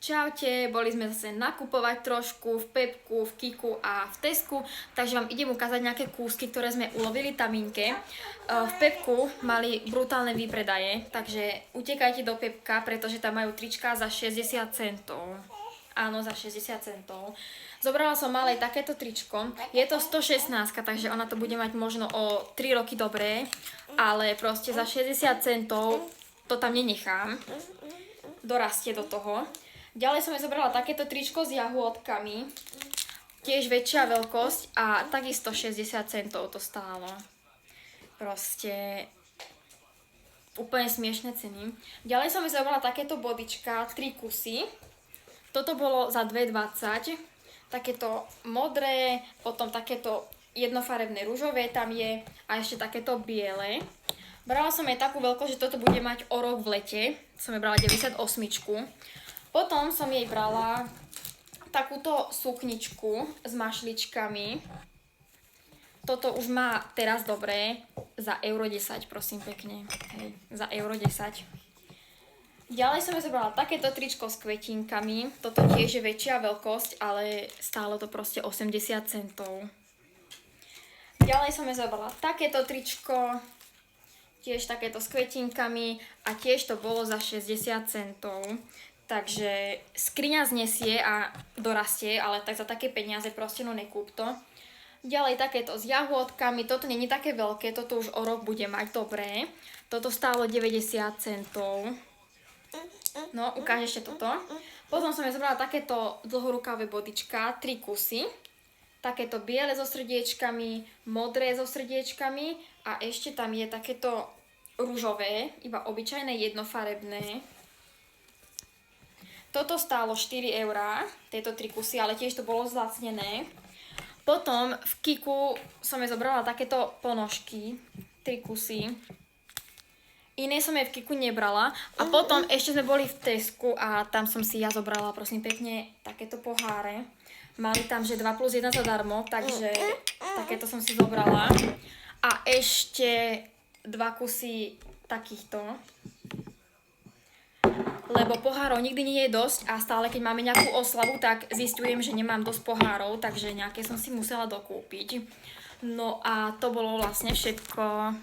Čaute, boli sme zase nakupovať trošku v Pepku, v Kiku a v Tesku, takže vám idem ukázať nejaké kúsky, ktoré sme ulovili taminke. V Pepku mali brutálne výpredaje, takže utekajte do Pepka, pretože tam majú trička za 60 centov. Áno, za 60 centov. Zobrala som malej takéto tričko, je to 116, takže ona to bude mať možno o 3 roky dobré, ale proste za 60 centov to tam nenechám, dorastie do toho. Ďalej som jej zobrala takéto tričko s jahôdkami, tiež väčšia veľkosť a takisto 60 centov to stálo. Proste úplne smiešné ceny. Ďalej som jej zobrala takéto bodička, 3 kusy. Toto bolo za 2,20. Takéto modré, potom takéto jednofarebné ružové tam je a ešte takéto biele. Brala som jej takú veľkosť, že toto bude mať o rok v lete. Som jej brala 98. Potom som jej brala takúto sukničku s mašličkami. Toto už má teraz dobré za euro 10, prosím pekne. Hej, za euro 10. Ďalej som jej zobrala takéto tričko s kvetinkami. Toto tiež je väčšia veľkosť, ale stálo to proste 80 centov. Ďalej som jej zobrala takéto tričko, tiež takéto s kvetinkami a tiež to bolo za 60 centov. Takže skriňa znesie a dorastie, ale tak za také peniaze proste no nekúp to. Ďalej takéto s jahôdkami, toto nie je také veľké, toto už o rok bude mať dobré. Toto stálo 90 centov. No, ukáž ešte toto. Potom som jej zobrala takéto dlhorukavé bodička, 3 kusy. Takéto biele so srdiečkami, modré so srdiečkami a ešte tam je takéto ružové, iba obyčajné jednofarebné. Toto stálo 4 eurá, tieto 3 kusy, ale tiež to bolo zlacnené. Potom v Kiku som jej zobrala takéto ponožky, 3 kusy. Iné som jej v Kiku nebrala. A potom ešte sme boli v Tesku a tam som si ja zobrala, prosím pekne, takéto poháre. Mali tam, že 2 plus 1 zadarmo, takže takéto som si zobrala. A ešte 2 kusy takýchto. Lebo pohárov nikdy nie je dosť a stále keď máme nejakú oslavu, tak zistujem, že nemám dosť pohárov, takže nejaké som si musela dokúpiť. No a to bolo vlastne všetko.